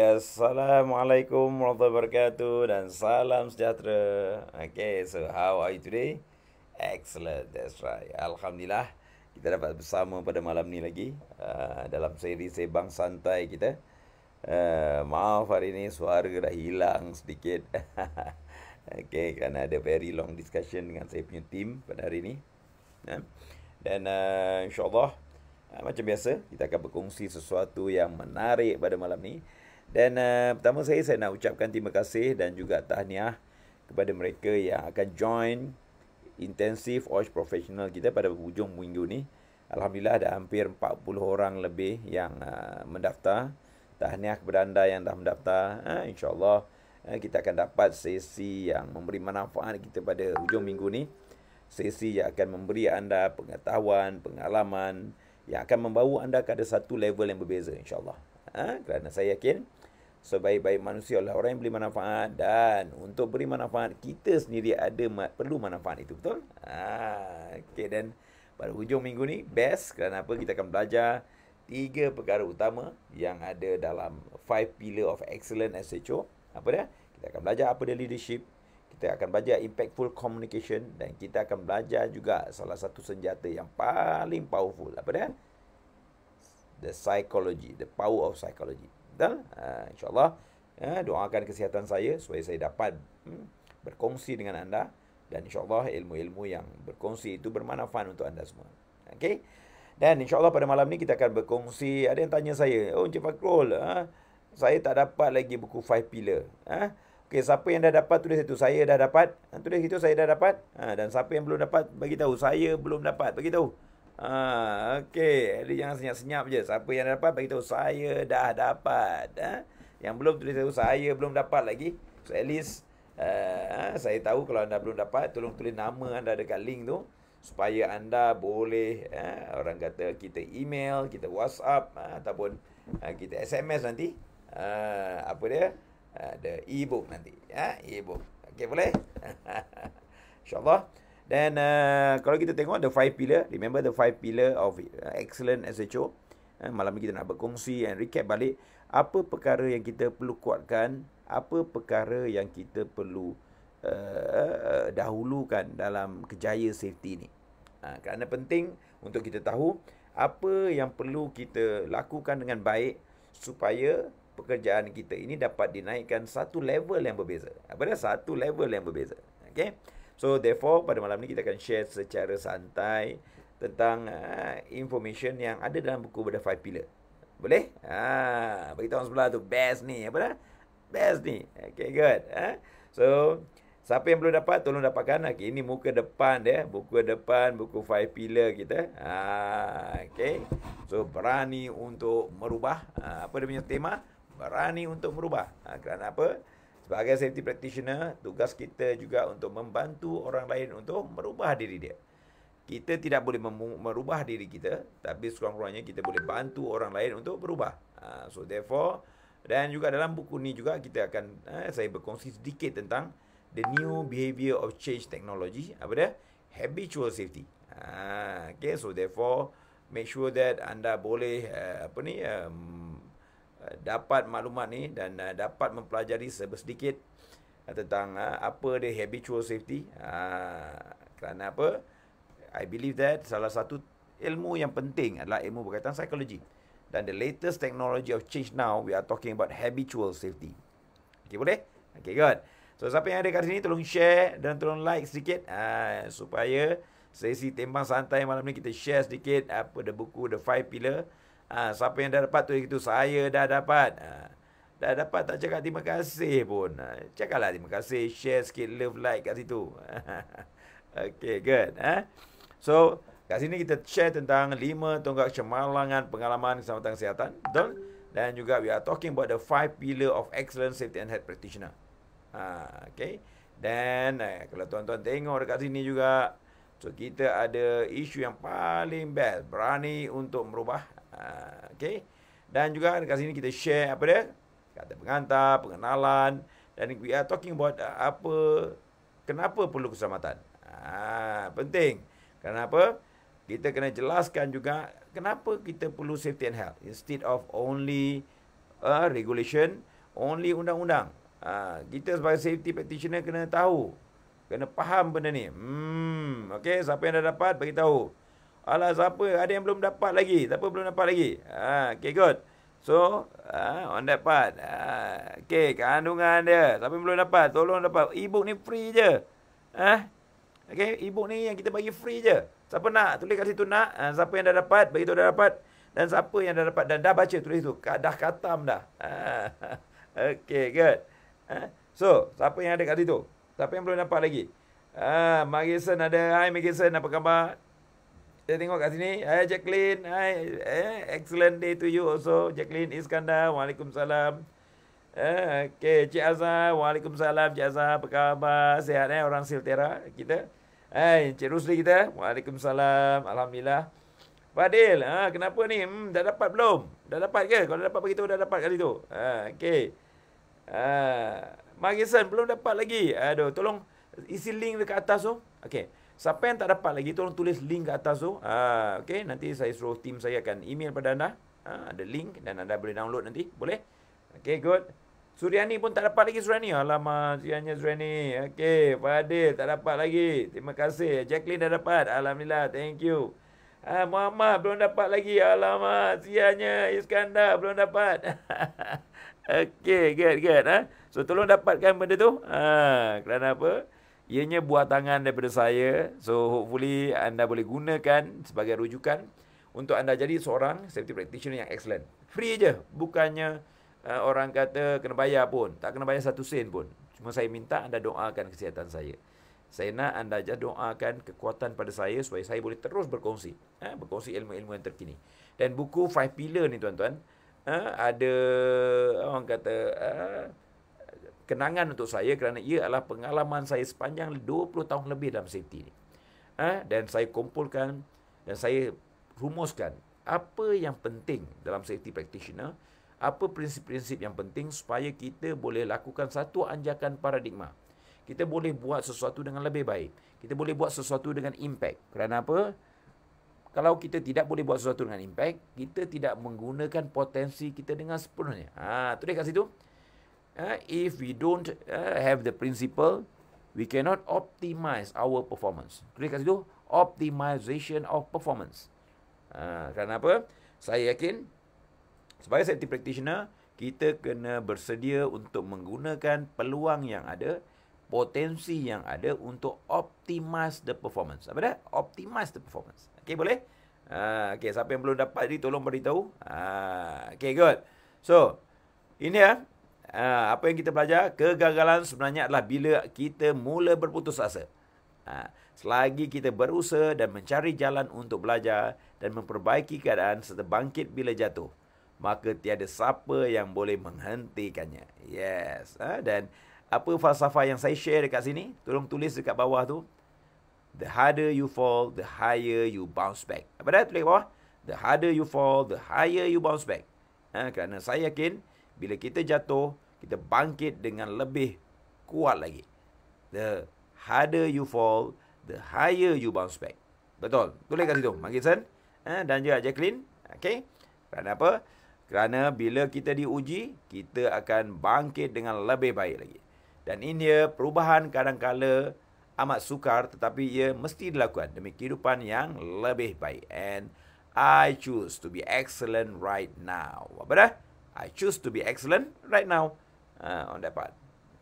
Assalamualaikum warahmatullahi wabarakatuh dan salam sejahtera. Okay, so how are you today? Excellent, that's right. Alhamdulillah, kita dapat bersama pada malam ni lagi dalam seri Sebang Santai kita. Maaf hari ni suara dah hilang sedikit. Okay, kerana ada very long discussion dengan saya punya team pada hari ni. Dan insyaAllah macam biasa, kita akan berkongsi sesuatu yang menarik pada malam ni. Dan pertama saya nak ucapkan terima kasih dan juga tahniah kepada mereka yang akan join intensif OSH professional kita pada hujung minggu ni. Alhamdulillah ada hampir 40 orang lebih yang mendaftar. Tahniah kepada anda yang dah mendaftar. InsyaAllah kita akan dapat sesi yang memberi manfaat kita pada hujung minggu ni. Sesi yang akan memberi anda pengetahuan, pengalaman yang akan membawa anda ke ada satu level yang berbeza, insyaAllah. Kerana saya yakin sebaik-baik manusia adalah orang yang beri manfaat, dan untuk beri manfaat kita sendiri perlu manfaat itu, betul? Okay, dan pada hujung minggu ni best kerana apa? Kita akan belajar 3 perkara utama yang ada dalam 5 pillar of excellent SHO. Apa dia? Kita akan belajar apa dia leadership, kita akan belajar impactful communication, dan kita akan belajar juga salah satu senjata yang paling powerful. Apa dia? The psychology, the power of psychology. Betul? InsyaAllah doakan kesihatan saya supaya saya dapat berkongsi dengan anda, dan insyaAllah ilmu-ilmu yang berkongsi itu bermanfaat untuk anda semua. Okay? Dan insyaAllah pada malam ni kita akan berkongsi. Ada yang tanya saya, oh Encik Fakrul, saya tak dapat lagi buku 5 pillar. Okey, siapa yang dah dapat tulis itu, saya dah dapat. Tulis itu, saya dah dapat. Dan siapa yang belum dapat, bagi tahu, saya belum dapat, bagi tahu. Okey, jadi jangan senyap-senyap je. Siapa yang dah dapat, bagi tahu, saya dah dapat. Yang belum tulis tahu, saya belum dapat lagi. So at least saya tahu kalau anda belum dapat, tolong tulis nama anda dekat link tu supaya anda boleh orang kata kita email, kita WhatsApp ataupun kita SMS nanti. Apa dia? The e-book nanti, e-book. Okey, boleh? InsyaAllah. Dan kalau kita tengok the 5 pillar, remember the 5 pillar of excellent SHO. Malam ni kita nak berkongsi and recap balik apa perkara yang kita perlu kuatkan, apa perkara yang kita perlu dahulukan dalam kejayaan safety ni. Kerana penting untuk kita tahu apa yang perlu kita lakukan dengan baik supaya pekerjaan kita ini dapat dinaikkan satu level yang berbeza. Apa dia? Satu level yang berbeza. Okay? So therefore pada malam ni kita akan share secara santai tentang information yang ada dalam buku pada 5 pillar. Boleh? Bagi tahu sebelah tu best ni. Apa dah? Best ni. Okay, good. So siapa yang belum dapat, tolong dapatkan. Okay, ini muka depan dia. Buku depan, buku 5 pillar kita. Okay. So berani untuk merubah. Apa dia punya tema? Berani untuk merubah. Kerana apa? Sebagai safety practitioner, tugas kita juga untuk membantu orang lain untuk merubah diri dia. Kita tidak boleh merubah diri kita, tapi sekurang-kurangnya kita boleh bantu orang lain untuk berubah. So therefore, dan juga dalam buku ni juga kita akan saya berkongsi sedikit tentang the new behavior of change technology. Apa dia? Habitual safety. Okay, so therefore make sure that anda boleh dapat maklumat ni dan dapat mempelajari sedikit tentang apa dia habitual safety. Kerana apa? I believe that salah satu ilmu yang penting adalah ilmu berkaitan psikologi. Dan the latest technology of change now, we are talking about habitual safety. Okay, boleh? Okay, good. So siapa yang ada kat sini, tolong share dan tolong like sedikit supaya sesi tembang santai malam ni kita share sedikit apa the buku the 5 pillar. Siapa yang dah dapat tu itu, saya dah dapat. Dah dapat tak cakap terima kasih pun. Cakaplah terima kasih, share sikit, love, like kat situ. Okay, good. So kat sini kita share tentang 5 tonggak cemalangan pengalaman keselamatan kesihatan. Betul? Dan juga we are talking about the 5 pillar of excellent safety and health practitioner. Okay. Dan kalau tuan-tuan tengok dekat sini juga, so kita ada isu yang paling best, berani untuk merubah. Okay. Dan juga dekat sini kita share apa dia? Kata pengantar, pengenalan, dan we are talking about kenapa perlu keselamatan. Penting. Kenapa? Kita kena jelaskan juga kenapa kita perlu safety and health instead of only regulation, only undang-undang. Kita sebagai safety practitioner kena tahu, kena faham benda ni. Okay, siapa yang dah dapat, bagi tahu. Alah, siapa? Ada yang belum dapat lagi. Siapa belum dapat lagi? Okay, good. So, on that part. Okay, kandungan dia. Siapa yang belum dapat, tolong dapat. E-book ni free je. Okay, e-book ni yang kita bagi free je. Siapa nak, tulis kat situ nak. Siapa yang dah dapat, bagi tahu dah dapat. Dan siapa yang dah dapat dan dah baca, tulis tu. Dah khatam dah. Okay, good. So, siapa yang ada kat situ? Siapa yang belum dapat lagi? Magison ada. Hai Magison, apa khabar? Kita tengok kat sini. Hai Jacqueline. Hai. Excellent day to you also. Jacqueline Iskandar. Waalaikumsalam. Okay. Cik Azhar. Waalaikumsalam. Cik Azhar, apa khabar? Sihat orang Siltera kita. Hai. Cik Rusli kita. Waalaikumsalam. Alhamdulillah. Fadil. Kenapa ni? Dah dapat belum? Dah dapat ke? Kalau dah dapat, beritahu dah dapat kat situ. Okay. Magison belum dapat lagi. Aduh, tolong isi link dekat atas tu. Okay. Siapa yang tak dapat lagi, tolong tulis link kat atas tu. Okay, nanti saya suruh tim saya akan email pada anda. Ada link dan anda boleh download nanti. Boleh? Okay, good. Suryani pun tak dapat lagi, Suryani. Alamak, sianya Suryani. Okay, Fadil tak dapat lagi. Terima kasih. Jacqueline dah dapat. Alhamdulillah, thank you. Muhammad belum dapat lagi. Alamak, sianya Iskandar belum dapat. Okay, good. So, tolong dapatkan benda tu. Kerana apa? Ianya buah tangan daripada saya. So, hopefully anda boleh gunakan sebagai rujukan untuk anda jadi seorang safety practitioner yang excellent. Free je. Bukannya orang kata kena bayar pun. Tak kena bayar 1 sen pun. Cuma saya minta anda doakan kesihatan saya. Saya nak anda doakan kekuatan pada saya supaya saya boleh terus berkongsi. Berkongsi ilmu-ilmu yang terkini. Dan buku 5 Pillar ni tuan-tuan. Ada orang kata... kenangan untuk saya kerana ia adalah pengalaman saya sepanjang 20 tahun lebih dalam safety ni. Dan saya kumpulkan dan saya rumuskan apa yang penting dalam safety practitioner, apa prinsip-prinsip yang penting supaya kita boleh lakukan satu anjakan paradigma. Kita boleh buat sesuatu dengan lebih baik. Kita boleh buat sesuatu dengan impact. Kerana apa? Kalau kita tidak boleh buat sesuatu dengan impact, kita tidak menggunakan potensi kita dengan sepenuhnya. Tulis kat situ. If we don't have the principle, we cannot optimize our performance. Tulis kat situ, optimization of performance. Kerana apa? Saya yakin, sebagai safety practitioner, kita kena bersedia untuk menggunakan peluang yang ada, potensi yang ada untuk optimize the performance. Apa dah? Optimize the performance. Okay, boleh? Okay, siapa yang belum dapat ni, tolong beritahu. Okay, good. So, ini apa yang kita belajar, kegagalan sebenarnya adalah bila kita mula berputus asa. Selagi kita berusaha dan mencari jalan untuk belajar dan memperbaiki keadaan serta bangkit bila jatuh, maka tiada siapa yang boleh menghentikannya. Yes. Dan apa falsafah yang saya share dekat sini, tolong tulis dekat bawah tu. The harder you fall, the higher you bounce back. Apa dah tulis bawah? The harder you fall, the higher you bounce back. Kerana saya yakin, bila kita jatuh, kita bangkit dengan lebih kuat lagi. The harder you fall, the higher you bounce back. Betul. Tulis kat situ. Magison. Dan juga Jacqueline. Okay. Kerana apa? Kerana bila kita diuji, kita akan bangkit dengan lebih baik lagi. Dan ini perubahan kadang-kala amat sukar, tetapi ia mesti dilakukan demi kehidupan yang lebih baik. And I choose to be excellent right now. Apa dah? I choose to be excellent right now. On that part.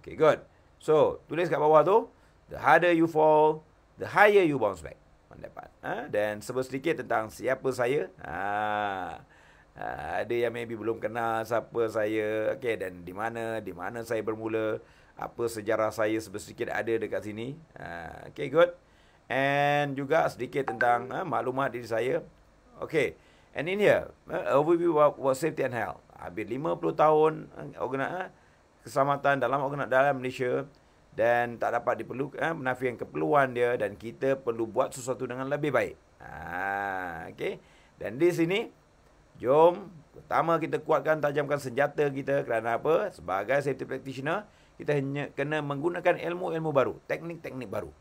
Okay, good. So, tulis kat bawah tu, the harder you fall, the higher you bounce back. On that part. Dan sebut sedikit tentang siapa saya. Ada yang maybe belum kenal siapa saya. Okay, dan di mana saya bermula. Apa sejarah saya sedikit ada dekat sini. Okay, good. And juga sedikit tentang maklumat diri saya. Okay. And in here, overview of safety and health. Habis 50 tahun keselamatan dalam Malaysia dan tak dapat menafikan keperluan dia dan kita perlu buat sesuatu dengan lebih baik. Okay. Dan di sini, jom pertama kita kuatkan, tajamkan senjata kita. Kerana apa? Sebagai safety practitioner, kita hanya kena menggunakan ilmu-ilmu baru, teknik-teknik baru.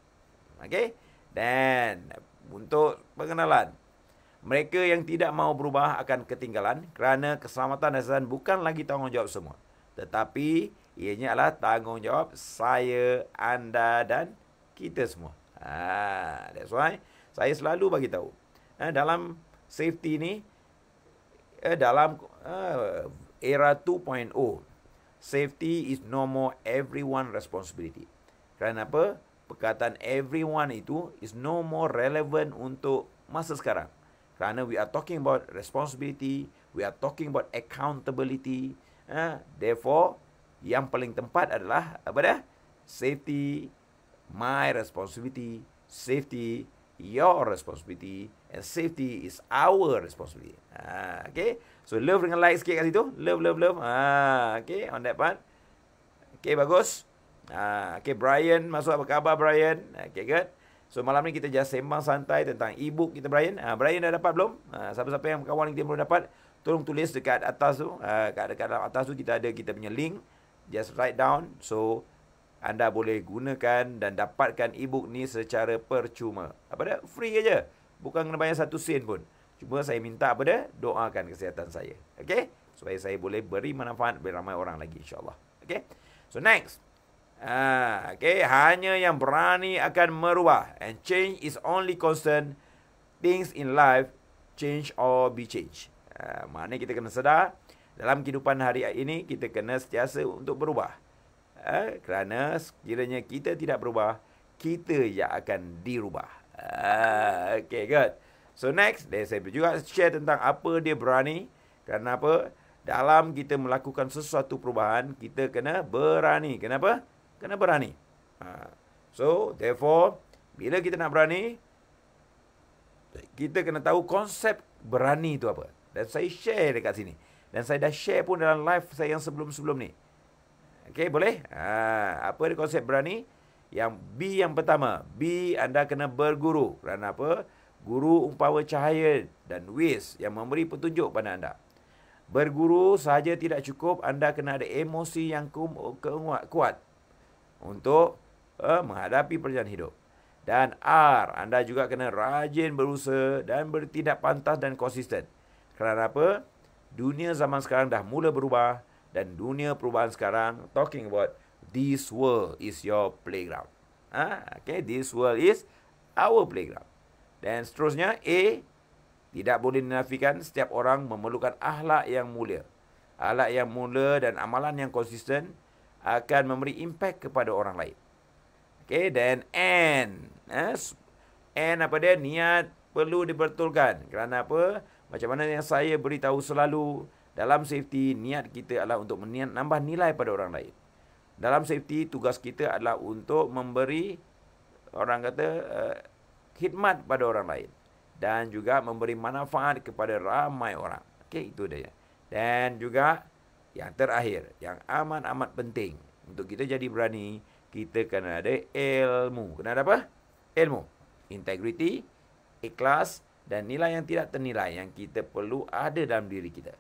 Okay. Dan untuk pengenalan, Mereka yang tidak mau berubah akan ketinggalan kerana keselamatan dan kesihatan bukan lagi tanggungjawab semua. Tetapi ianya adalah tanggungjawab saya, anda dan kita semua. That's why saya selalu bagi tahu. Dalam safety ni, dalam era 2.0, safety is no more everyone responsibility. Kerana apa? Perkataan everyone itu is no more relevant untuk masa sekarang. Kerana we are talking about responsibility, we are talking about accountability. Therefore, yang paling tepat adalah apa dah? Safety, my responsibility. Safety, your responsibility. And safety is our responsibility. Okay. So, love dengan like sikit kat situ. Love, love, love. Okay, on that part. Okay, bagus. Okay, Brian masuk. Apa khabar, Brian? Okay, good. So, malam ni kita just sembang santai tentang e-book kita, Brian. Brian dah dapat belum? Siapa-siapa yang kawan kita belum dapat, tolong tulis dekat atas tu. Dekat dalam atas tu kita ada kita punya link. Just write down. So, anda boleh gunakan dan dapatkan e-book ni secara percuma. Apa dah? Free aja. Bukan kena bayar 1 sen pun. Cuma saya minta apa dah? Doakan kesihatan saya. Okay? Supaya saya boleh beri manfaat bagi ramai orang lagi, insyaAllah. Okay? So, next. Okay, hanya yang berani akan merubah. And change is only constant. Things in life change or be changed. Maknanya kita kena sedar dalam kehidupan hari ini kita kena sentiasa untuk berubah. Kerana sekiranya kita tidak berubah, kita yang akan dirubah. Okay, good. So next, saya juga share tentang apa dia berani. Kerana apa? Dalam kita melakukan sesuatu perubahan, kita kena berani. Kenapa? Kena berani. So, therefore, bila kita nak berani, kita kena tahu konsep berani itu apa. Dan saya share dekat sini. Dan saya dah share pun dalam live saya yang sebelum-sebelum ni. Okay, boleh? Apa dia konsep berani? Yang B yang pertama. B, anda kena berguru. Kerana apa? Guru umpama cahaya dan wis yang memberi petunjuk pada anda. Berguru sahaja tidak cukup. Anda kena ada emosi yang kuat untuk menghadapi perjalanan hidup. Dan R, anda juga kena rajin berusaha dan bertindak pantas dan konsisten. Kerana apa? Dunia zaman sekarang dah mula berubah dan dunia perubahan sekarang talking about this world is your playground. Okay, this world is our playground. Dan seterusnya A, tidak boleh dinafikan setiap orang memerlukan akhlak yang mulia. Akhlak yang mulia dan amalan yang konsisten akan memberi impact kepada orang lain. Okay, dan N. N apa dia? Niat perlu dibetulkan. Kerana apa? Macam mana yang saya beritahu selalu, dalam safety, niat kita adalah untuk menambah nilai pada orang lain. Dalam safety, tugas kita adalah untuk memberi, orang kata, khidmat pada orang lain. Dan juga memberi manfaat kepada ramai orang. Okay, itu dia. Dan juga yang terakhir, yang amat-amat penting untuk kita jadi berani, kita kena ada ilmu. Kena ada apa? Ilmu. Integrity, ikhlas dan nilai yang tidak ternilai yang kita perlu ada dalam diri kita.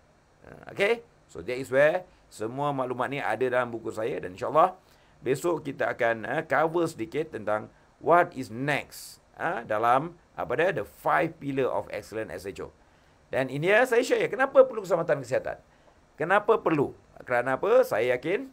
Okay? So, that is where semua maklumat ni ada dalam buku saya. Dan insyaAllah, besok kita akan cover sedikit tentang what is next dalam apa dia? The 5 Pillar of Excellent SHO. Dan ini saya share, kenapa perlu keselamatan kesihatan? Kenapa perlu? Kerana apa? Saya yakin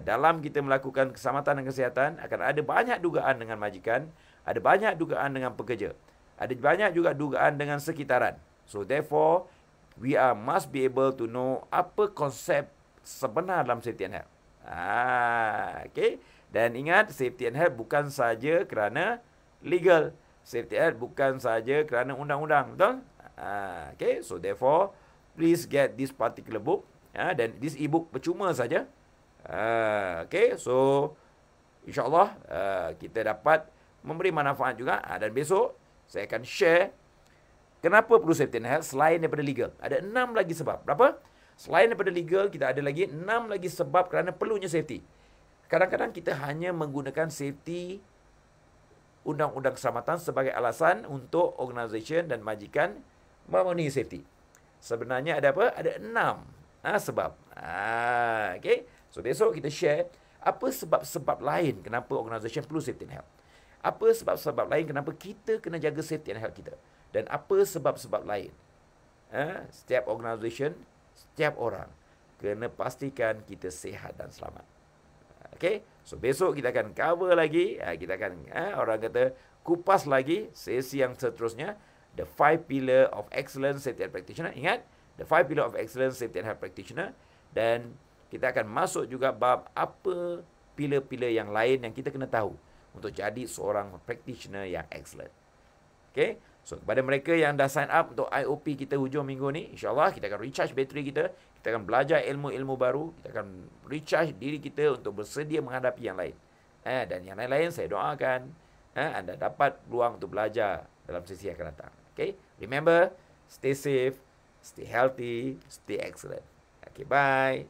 dalam kita melakukan keselamatan dan kesihatan akan ada banyak dugaan dengan majikan, ada banyak dugaan dengan pekerja, ada banyak juga dugaan dengan sekitaran. So therefore, we must be able to know apa konsep sebenar dalam safety and health. Okay. Dan ingat, safety and health bukan saja kerana legal. Safety and health bukan saja kerana undang-undang. Betul? Okay. So therefore, please get this particular book. Dan this e-book percuma saja. Okay, so insyaAllah kita dapat memberi manfaat juga. Dan besok saya akan share kenapa perlu safety and health selain daripada legal. Ada 6 lagi sebab. Berapa? Selain daripada legal, kita ada lagi 6 lagi sebab kerana perlunya safety. Kadang-kadang kita hanya menggunakan safety, undang-undang keselamatan sebagai alasan untuk organisasi dan majikan memenuhi safety. Sebenarnya ada apa? Ada 6 sebab. Okay. So besok kita share apa sebab-sebab lain kenapa organisasi perlu safety and health. Apa sebab-sebab lain kenapa kita kena jaga safety and health kita. dan apa sebab-sebab lain. Setiap organisasi, setiap orang kena pastikan kita sihat dan selamat. Okay, so besok kita akan cover lagi, kita akan orang kata kupas lagi sesi yang seterusnya, the 5 pillar of excellence safety and practitioner. Ingat, the 5 pillar of excellence safety and health practitioner. Dan kita akan masuk juga bab apa pillar-pillar yang lain yang kita kena tahu untuk jadi seorang practitioner yang excellent. Okay, so kepada mereka yang dah sign up untuk IOP kita hujung minggu ni, insyaAllah kita akan recharge bateri kita. Kita akan belajar ilmu-ilmu baru. Kita akan recharge diri kita untuk bersedia menghadapi yang lain. Dan yang lain-lain saya doakan anda dapat peluang untuk belajar dalam sesi yang akan datang. Okay, remember, stay safe, stay healthy, stay excellent. Okay, bye.